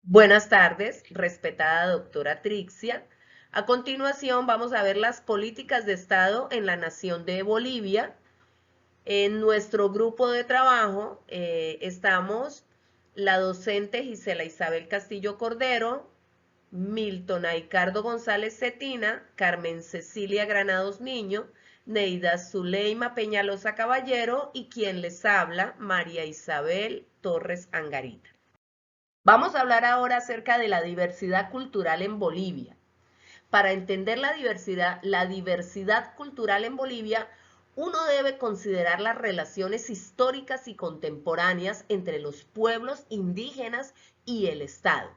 Buenas tardes, respetada doctora Trixia. A continuación vamos a ver las políticas de Estado en la nación de Bolivia. En nuestro grupo de trabajo estamos la docente Gisela Isabel Castillo Cordero, Milton Aicardo González Cetina, Carmen Cecilia Granados Niño, Neida Zuleima Peñalosa Caballero y quien les habla, María Isabel Torres Angarita. Vamos a hablar ahora acerca de la diversidad cultural en Bolivia. Para entender la diversidad cultural en Bolivia, uno debe considerar las relaciones históricas y contemporáneas entre los pueblos indígenas y el Estado.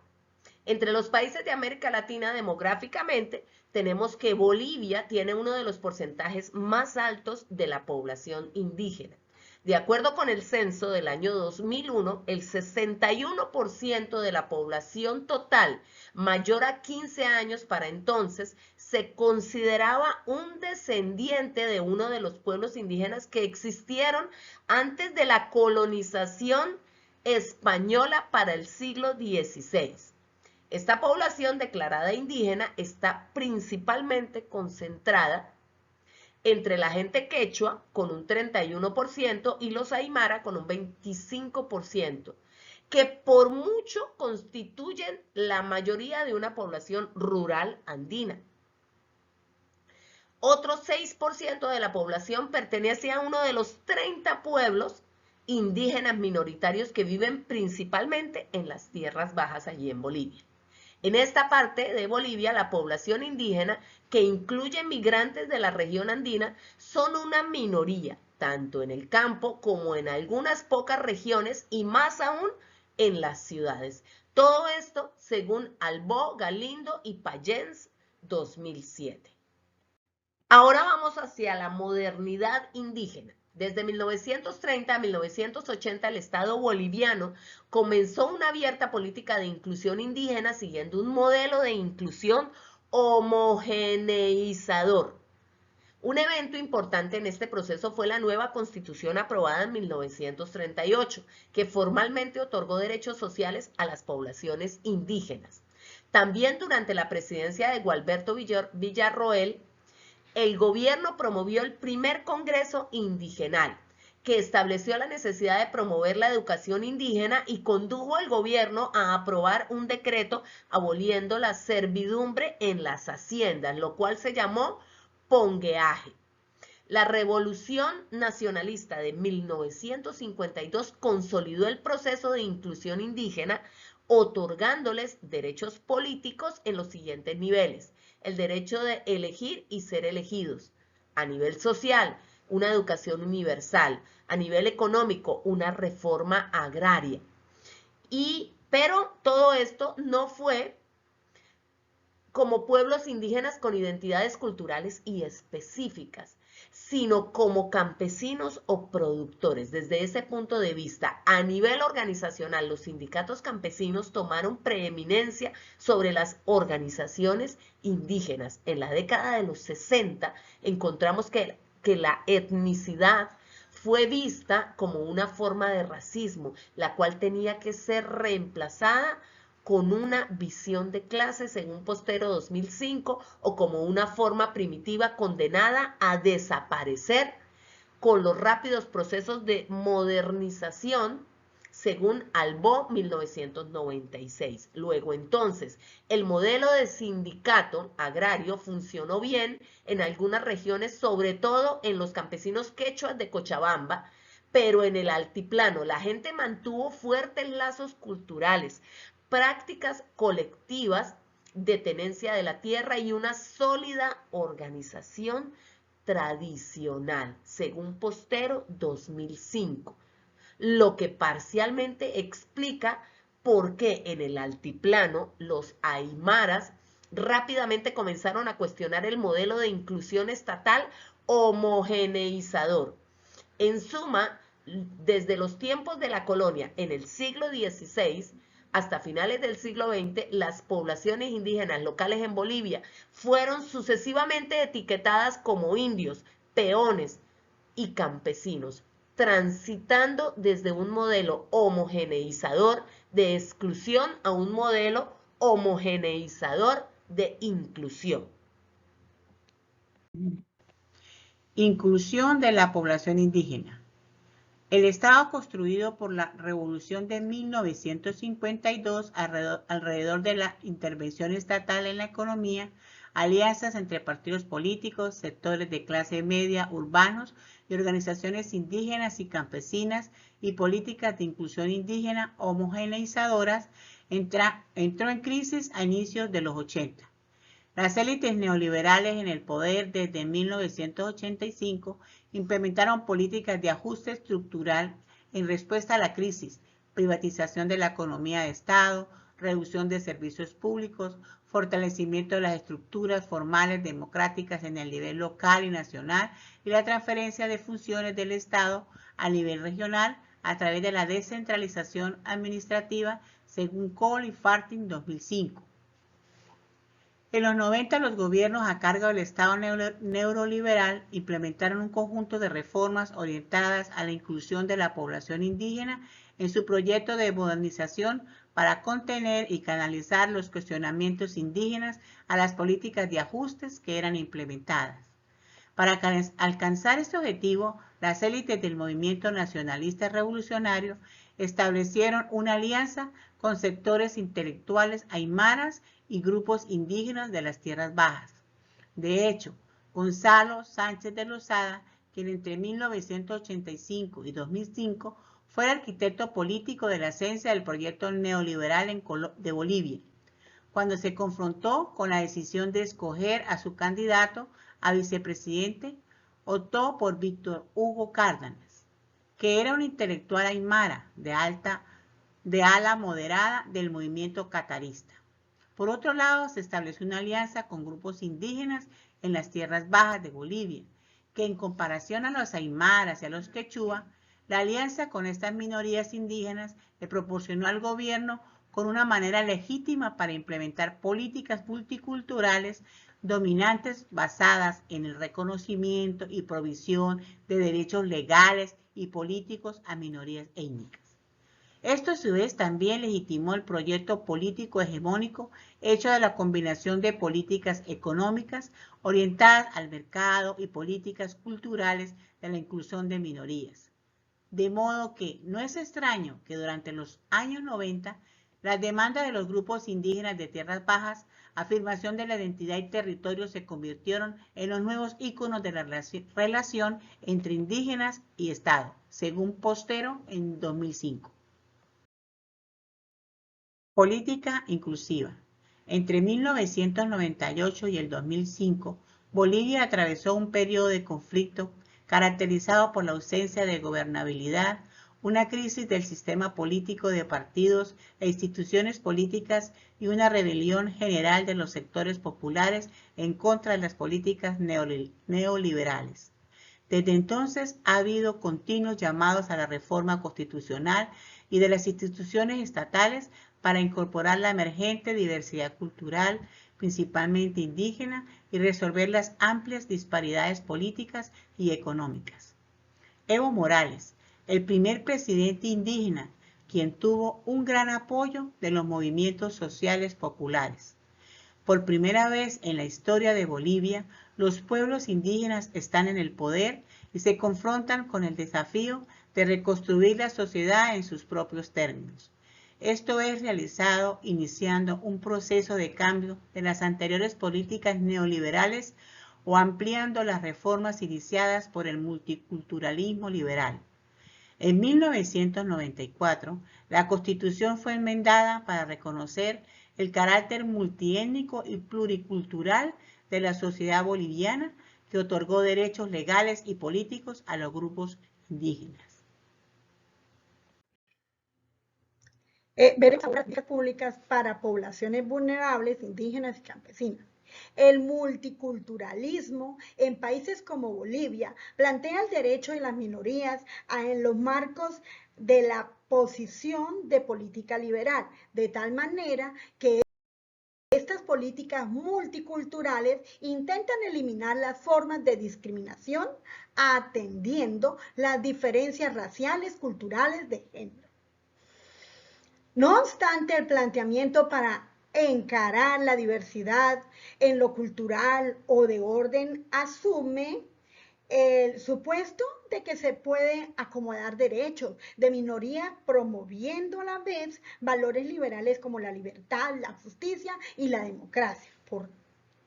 Entre los países de América Latina, demográficamente, tenemos que Bolivia tiene uno de los porcentajes más altos de la población indígena. De acuerdo con el censo del año 2001, el 61% de la población total mayor a 15 años para entonces se consideraba un descendiente de uno de los pueblos indígenas que existieron antes de la colonización española para el siglo XVI. Esta población declarada indígena está principalmente concentrada entre la gente quechua con un 31% y los aymara con un 25%, que por mucho constituyen la mayoría de una población rural andina. Otro 6% de la población pertenece a uno de los 30 pueblos indígenas minoritarios que viven principalmente en las tierras bajas allí en Bolivia. En esta parte de Bolivia, la población indígena, que incluye migrantes de la región andina, son una minoría, tanto en el campo como en algunas pocas regiones y más aún en las ciudades. Todo esto según Albó, Galindo y Payens 2007. Ahora vamos hacia la modernidad indígena. Desde 1930 a 1980 el Estado boliviano comenzó una abierta política de inclusión indígena siguiendo un modelo de inclusión homogeneizador. Un evento importante en este proceso fue la nueva constitución aprobada en 1938, que formalmente otorgó derechos sociales a las poblaciones indígenas. También durante la presidencia de Gualberto Villarroel, el gobierno promovió el primer Congreso Indigenal, que estableció la necesidad de promover la educación indígena y condujo al gobierno a aprobar un decreto aboliendo la servidumbre en las haciendas, lo cual se llamó pongueaje. La Revolución Nacionalista de 1952 consolidó el proceso de inclusión indígena, otorgándoles derechos políticos en los siguientes niveles: el derecho de elegir y ser elegidos; a nivel social, una educación universal; a nivel económico, una reforma agraria. Pero todo esto no fue como pueblos indígenas con identidades culturales y específicas, sino como campesinos o productores. Desde ese punto de vista, a nivel organizacional, los sindicatos campesinos tomaron preeminencia sobre las organizaciones indígenas. En la década de los 60 encontramos que la etnicidad fue vista como una forma de racismo, la cual tenía que ser reemplazada con una visión de clase según Postero 2005 o como una forma primitiva condenada a desaparecer con los rápidos procesos de modernización según Albó 1996. Luego entonces, el modelo de sindicato agrario funcionó bien en algunas regiones, sobre todo en los campesinos quechuas de Cochabamba, pero en el altiplano la gente mantuvo fuertes lazos culturales, prácticas colectivas de tenencia de la tierra y una sólida organización tradicional, según Postero 2005, lo que parcialmente explica por qué en el altiplano los aymaras rápidamente comenzaron a cuestionar el modelo de inclusión estatal homogeneizador. En suma, desde los tiempos de la colonia en el siglo XVI hasta finales del siglo XX, las poblaciones indígenas locales en Bolivia fueron sucesivamente etiquetadas como indios, peones y campesinos, transitando desde un modelo homogeneizador de exclusión a un modelo homogeneizador de inclusión. Inclusión de la población indígena. El Estado construido por la Revolución de 1952 alrededor de la intervención estatal en la economía, alianzas entre partidos políticos, sectores de clase media, urbanos y organizaciones indígenas y campesinas y políticas de inclusión indígena homogeneizadoras, entró en crisis a inicios de los 80. Las élites neoliberales en el poder desde 1985 implementaron políticas de ajuste estructural en respuesta a la crisis, privatización de la economía de Estado, reducción de servicios públicos, fortalecimiento de las estructuras formales democráticas en el nivel local y nacional y la transferencia de funciones del Estado a nivel regional a través de la descentralización administrativa, según Cole y Farting 2005. En los 90, los gobiernos a cargo del Estado neoliberal implementaron un conjunto de reformas orientadas a la inclusión de la población indígena en su proyecto de modernización para contener y canalizar los cuestionamientos indígenas a las políticas de ajustes que eran implementadas. Para alcanzar este objetivo, las élites del movimiento nacionalista revolucionario establecieron una alianza con sectores intelectuales aymaras y grupos indígenas de las tierras bajas. De hecho, Gonzalo Sánchez de Lozada, quien entre 1985 y 2005 fue el arquitecto político de la esencia del proyecto neoliberal de Bolivia, cuando se confrontó con la decisión de escoger a su candidato a vicepresidente, optó por Víctor Hugo Cárdenas, que era un intelectual aymara de ala moderada del movimiento catarista. Por otro lado, se estableció una alianza con grupos indígenas en las tierras bajas de Bolivia, que en comparación a los aymaras y a los quechua, la alianza con estas minorías indígenas le proporcionó al gobierno con una manera legítima para implementar políticas multiculturales dominantes basadas en el reconocimiento y provisión de derechos legales y políticos a minorías étnicas. Esto a su vez también legitimó el proyecto político hegemónico hecho de la combinación de políticas económicas orientadas al mercado y políticas culturales de la inclusión de minorías. De modo que no es extraño que durante los años 90 las demandas de los grupos indígenas de tierras bajas, afirmación de la identidad y territorio se convirtieron en los nuevos íconos de la relación entre indígenas y Estado, según Postero en 2005. Política inclusiva. Entre 1998 y el 2005, Bolivia atravesó un periodo de conflicto caracterizado por la ausencia de gobernabilidad, una crisis del sistema político de partidos e instituciones políticas y una rebelión general de los sectores populares en contra de las políticas neoliberales. Desde entonces ha habido continuos llamados a la reforma constitucional y de las instituciones estatales para incorporar la emergente diversidad cultural, principalmente indígena, y resolver las amplias disparidades políticas y económicas. Evo Morales, el primer presidente indígena, quien tuvo un gran apoyo de los movimientos sociales populares. Por primera vez en la historia de Bolivia, los pueblos indígenas están en el poder y se confrontan con el desafío de reconstruir la sociedad en sus propios términos. Esto es realizado iniciando un proceso de cambio de las anteriores políticas neoliberales o ampliando las reformas iniciadas por el multiculturalismo liberal. En 1994, la Constitución fue enmendada para reconocer el carácter multiétnico y pluricultural de la sociedad boliviana, que otorgó derechos legales y políticos a los grupos indígenas. Veremos ahora políticas públicas para poblaciones vulnerables, indígenas y campesinas. El multiculturalismo en países como Bolivia plantea el derecho de las minorías en los marcos de la posición de política liberal, de tal manera que estas políticas multiculturales intentan eliminar las formas de discriminación atendiendo las diferencias raciales, culturales, de género. No obstante, el planteamiento para encarar la diversidad en lo cultural o de orden asume el supuesto de que se puede acomodar derechos de minoría promoviendo a la vez valores liberales como la libertad, la justicia y la democracia.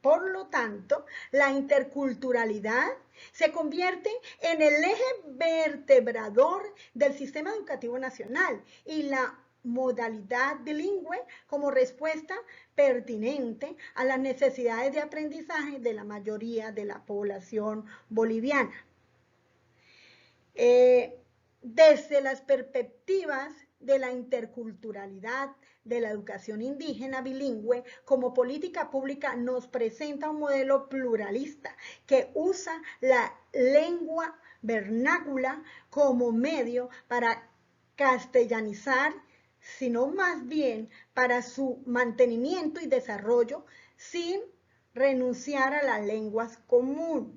Por lo tanto, la interculturalidad se convierte en el eje vertebrador del sistema educativo nacional y la modalidad bilingüe como respuesta pertinente a las necesidades de aprendizaje de la mayoría de la población boliviana. Desde las perspectivas de la interculturalidad de la educación indígena bilingüe como política pública nos presenta un modelo pluralista que usa la lengua vernácula como medio para castellanizar, sino más bien para su mantenimiento y desarrollo sin renunciar a las lenguas comunes.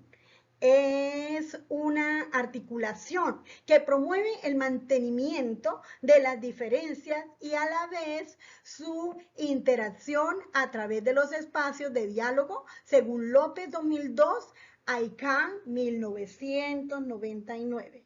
Es una articulación que promueve el mantenimiento de las diferencias y a la vez su interacción a través de los espacios de diálogo, según López 2002, ICANN 1999.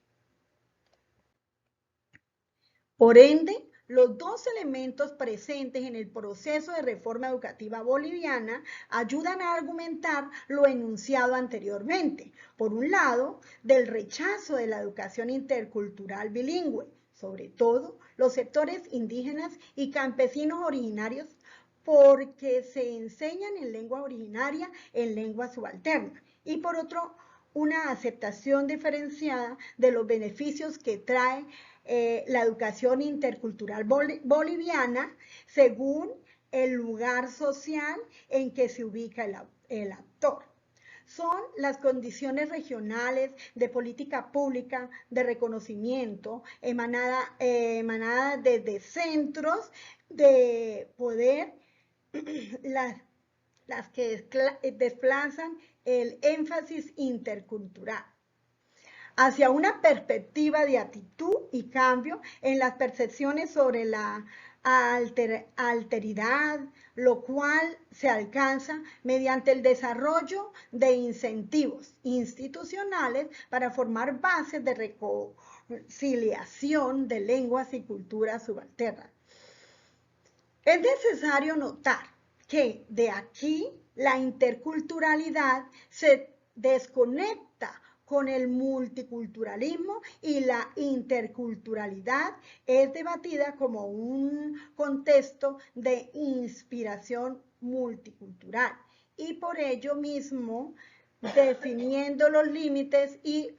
Por ende, los dos elementos presentes en el proceso de reforma educativa boliviana ayudan a argumentar lo enunciado anteriormente. Por un lado, del rechazo de la educación intercultural bilingüe, sobre todo los sectores indígenas y campesinos originarios, porque se enseñan en lengua originaria, en lengua subalterna. Y por otro, una aceptación diferenciada de los beneficios que trae la educación intercultural boliviana según el lugar social en que se ubica el actor. Son las condiciones regionales de política pública de reconocimiento emanadas desde centros de poder las que desplazan el énfasis intercultural hacia una perspectiva de actitud y cambio en las percepciones sobre la alteridad, lo cual se alcanza mediante el desarrollo de incentivos institucionales para formar bases de reconciliación de lenguas y culturas subalternas. Es necesario notar que de aquí la interculturalidad se desconecta con el multiculturalismo y la interculturalidad es debatida como un contexto de inspiración multicultural y por ello mismo definiendo los límites y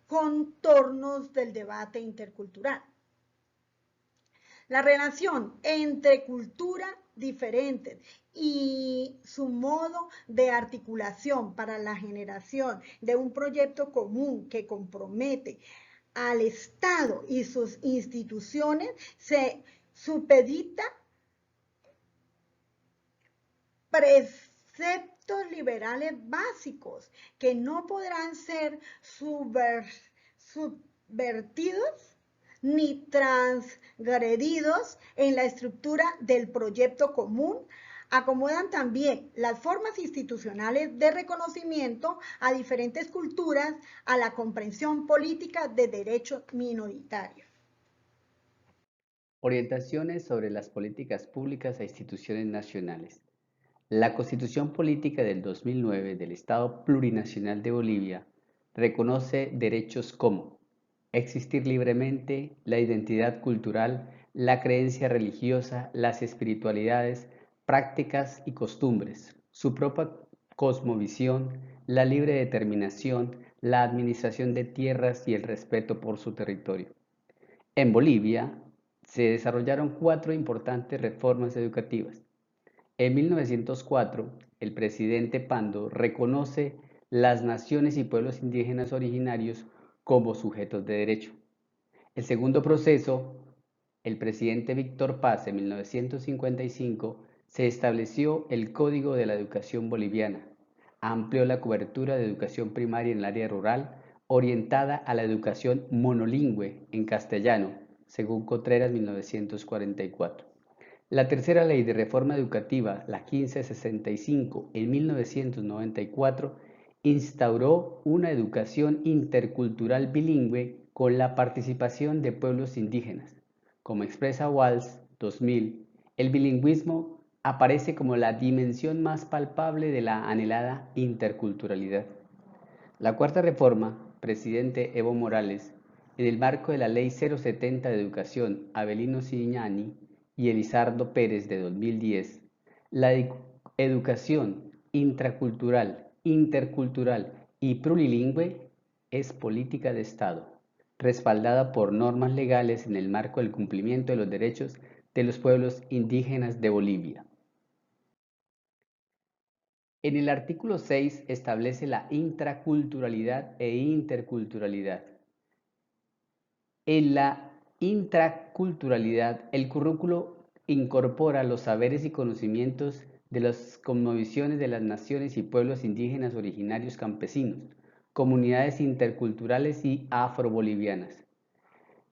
contornos del debate intercultural. La relación entre culturas diferentes y su modo de articulación para la generación de un proyecto común que compromete al Estado y sus instituciones se supedita preceptos liberales básicos que no podrán ser subvertidos ni transgredidos en la estructura del proyecto común, acomodan también las formas institucionales de reconocimiento a diferentes culturas a la comprensión política de derechos minoritarios. Orientaciones sobre las políticas públicas e instituciones nacionales. La Constitución Política del 2009 del Estado Plurinacional de Bolivia reconoce derechos como existir libremente, la identidad cultural, la creencia religiosa, las espiritualidades, prácticas y costumbres, su propia cosmovisión, la libre determinación, la administración de tierras y el respeto por su territorio. En Bolivia se desarrollaron 4 importantes reformas educativas. En 1904, el presidente Pando reconoce las naciones y pueblos indígenas originarios como sujetos de derecho. El segundo proceso, el presidente Víctor Paz en 1955, se estableció el Código de la Educación Boliviana, amplió la cobertura de educación primaria en el área rural, orientada a la educación monolingüe en castellano, según Contreras 1944. La tercera ley de reforma educativa, la 1565, en 1994, instauró una educación intercultural bilingüe con la participación de pueblos indígenas. Como expresa Walsh, 2000, el bilingüismo aparece como la dimensión más palpable de la anhelada interculturalidad. La cuarta reforma, presidente Evo Morales, en el marco de la Ley 070 de Educación, Avelino Cignani y Elizardo Pérez de 2010, la educación intracultural, intercultural y plurilingüe es política de Estado, respaldada por normas legales en el marco del cumplimiento de los derechos de los pueblos indígenas de Bolivia. En el artículo 6 establece la intraculturalidad e interculturalidad. En la intraculturalidad, el currículo incorpora los saberes y conocimientos de las cosmovisiones de las naciones y pueblos indígenas originarios campesinos, comunidades interculturales y afrobolivianas.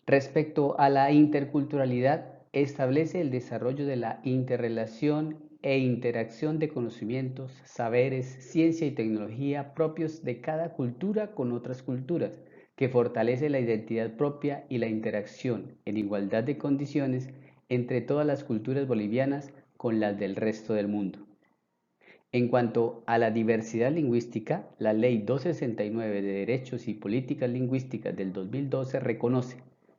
Respecto a la interculturalidad, establece el desarrollo de la interrelación e interacción de conocimientos, saberes, ciencia y tecnología propios de cada cultura con otras culturas, que fortalece la identidad propia y la interacción en igualdad de condiciones entre todas las culturas bolivianas con las del resto del mundo. En cuanto a la diversidad lingüística, la Ley 269 de Derechos y Políticas Lingüísticas del 2012 reconoce,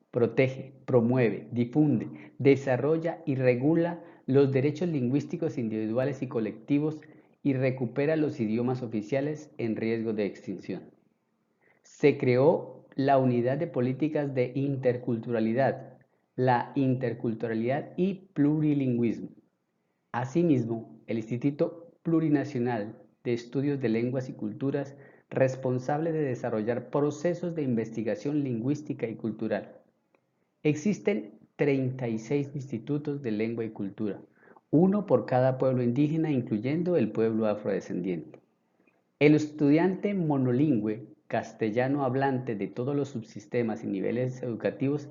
protege, promueve, difunde, desarrolla y regula los derechos lingüísticos individuales y colectivos y recupera los idiomas oficiales en riesgo de extinción. Se creó la Unidad de Políticas de Interculturalidad, la interculturalidad y plurilingüismo. Asimismo, el Instituto Plurinacional de Estudios de Lenguas y Culturas, responsable de desarrollar procesos de investigación lingüística y cultural. Existen 36 institutos de lengua y cultura, uno por cada pueblo indígena, incluyendo el pueblo afrodescendiente. El estudiante monolingüe castellano hablante de todos los subsistemas y niveles educativos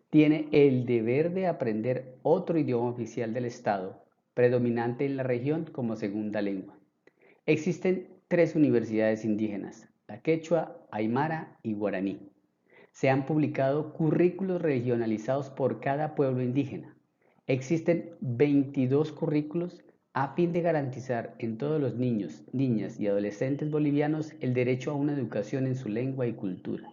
tiene el deber de aprender otro idioma oficial del Estado, predominante en la región como segunda lengua. Existen 3 universidades indígenas, la quechua, aymara y guaraní. Se han publicado currículos regionalizados por cada pueblo indígena. Existen 22 currículos a fin de garantizar en todos los niños, niñas y adolescentes bolivianos el derecho a una educación en su lengua y cultura.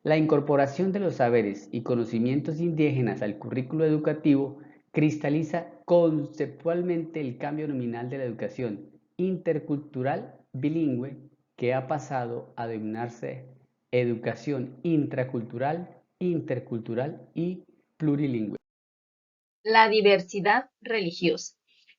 La incorporación de los saberes y conocimientos indígenas al currículo educativo cristaliza conceptualmente el cambio nominal de la educación intercultural bilingüe, que ha pasado a denominarse educación intracultural, intercultural y plurilingüe. La diversidad religiosa.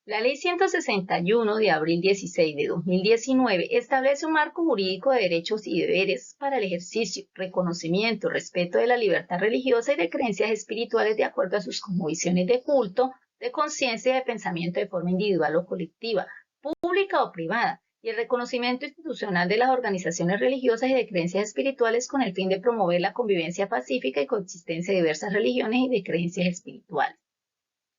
La Ley 161 de abril 16 de 2019 establece un marco jurídico de derechos y deberes para el ejercicio, reconocimiento, respeto de la libertad religiosa y de creencias espirituales de acuerdo a sus cosmovisiones de culto, de conciencia y de pensamiento de forma individual o colectiva, pública o privada, y el reconocimiento institucional de las organizaciones religiosas y de creencias espirituales con el fin de promover la convivencia pacífica y coexistencia de diversas religiones y de creencias espirituales.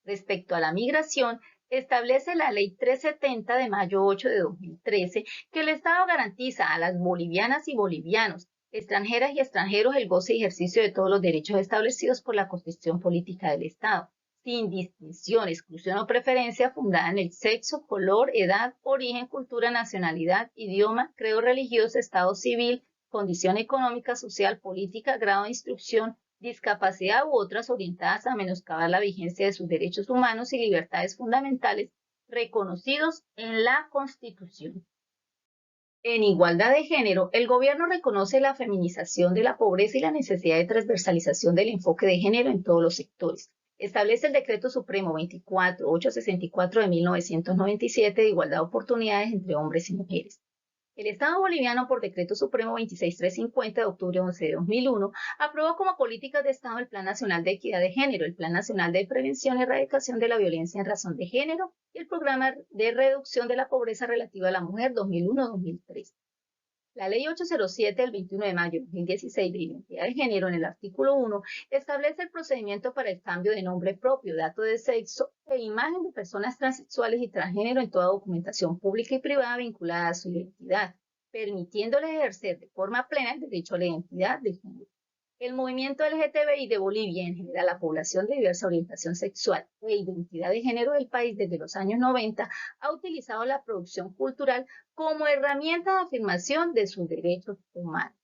Respecto a la migración, establece la Ley 370 de mayo 8 de 2013 que el Estado garantiza a las bolivianas y bolivianos, extranjeras y extranjeros, el goce y ejercicio de todos los derechos establecidos por la Constitución Política del Estado, sin distinción, exclusión o preferencia fundada en el sexo, color, edad, origen, cultura, nacionalidad, idioma, credo religioso, estado civil, condición económica, social, política, grado de instrucción, discapacidad u otras orientadas a menoscabar la vigencia de sus derechos humanos y libertades fundamentales reconocidos en la Constitución. En igualdad de género, el gobierno reconoce la feminización de la pobreza y la necesidad de transversalización del enfoque de género en todos los sectores. Establece el Decreto Supremo 24864 de 1997 de igualdad de oportunidades entre hombres y mujeres. El Estado boliviano, por Decreto Supremo 26350 de octubre 11 de 2001, aprobó como políticas de Estado el Plan Nacional de Equidad de Género, el Plan Nacional de Prevención y Erradicación de la Violencia en Razón de Género y el Programa de Reducción de la Pobreza Relativa a la Mujer 2001-2003. La Ley 807 del 21 de mayo de 2016 de Identidad de Género, en el artículo 1, establece el procedimiento para el cambio de nombre propio, dato de sexo e imagen de personas transexuales y transgénero en toda documentación pública y privada vinculada a su identidad, permitiéndoles ejercer de forma plena el derecho a la identidad de género. El movimiento LGTBI de Bolivia, en general la población de diversa orientación sexual e identidad de género del país desde los años 90, ha utilizado la producción cultural como herramienta de afirmación de sus derechos humanos.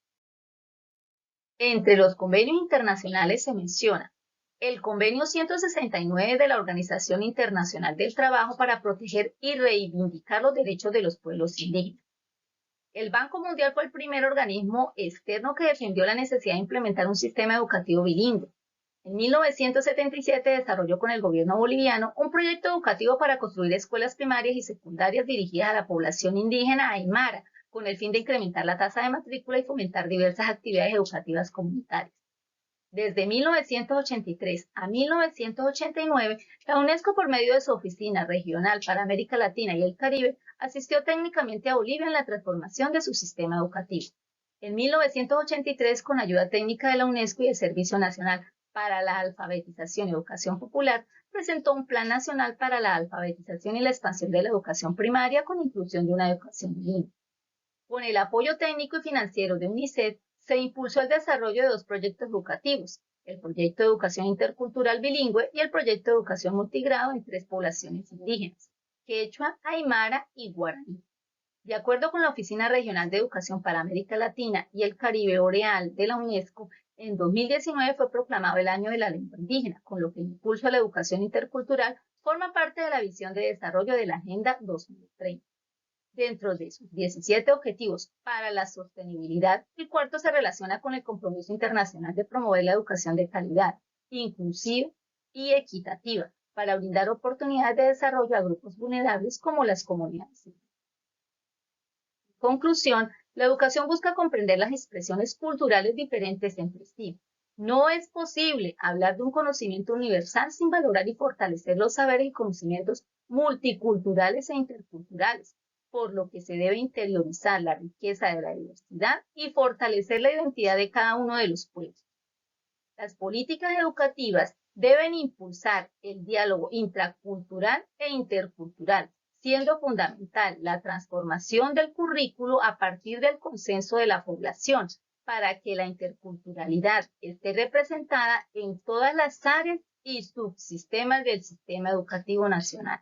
Entre los convenios internacionales se menciona el Convenio 169 de la Organización Internacional del Trabajo para proteger y reivindicar los derechos de los pueblos indígenas. El Banco Mundial fue el primer organismo externo que defendió la necesidad de implementar un sistema educativo bilingüe. En 1977 desarrolló con el gobierno boliviano un proyecto educativo para construir escuelas primarias y secundarias dirigidas a la población indígena aymara, con el fin de incrementar la tasa de matrícula y fomentar diversas actividades educativas comunitarias. Desde 1983 a 1989, la UNESCO, por medio de su Oficina Regional para América Latina y el Caribe, asistió técnicamente a Bolivia en la transformación de su sistema educativo. En 1983, con ayuda técnica de la UNESCO y el Servicio Nacional para la Alfabetización y Educación Popular, presentó un Plan Nacional para la Alfabetización y la Expansión de la Educación Primaria con inclusión de una educación bilingüe. Con el apoyo técnico y financiero de UNICEF, se impulsó el desarrollo de dos proyectos educativos, el Proyecto de Educación Intercultural Bilingüe y el Proyecto de Educación Multigrado en 3 poblaciones indígenas, quechua, aymara y guaraní. De acuerdo con la Oficina Regional de Educación para América Latina y el Caribe, OREAL, de la UNESCO, en 2019 fue proclamado el Año de la Lengua Indígena, con lo que el impulso a la educación intercultural forma parte de la visión de desarrollo de la Agenda 2030. Dentro de sus 17 objetivos para la sostenibilidad, el cuarto se relaciona con el compromiso internacional de promover la educación de calidad, inclusiva y equitativa, para brindar oportunidades de desarrollo a grupos vulnerables como las comunidades. En conclusión, la educación busca comprender las expresiones culturales diferentes entre sí. No es posible hablar de un conocimiento universal sin valorar y fortalecer los saberes y conocimientos multiculturales e interculturales, por lo que se debe interiorizar la riqueza de la diversidad y fortalecer la identidad de cada uno de los pueblos. Las políticas educativas deben impulsar el diálogo intracultural e intercultural, siendo fundamental la transformación del currículo a partir del consenso de la población, para que la interculturalidad esté representada en todas las áreas y subsistemas del sistema educativo nacional.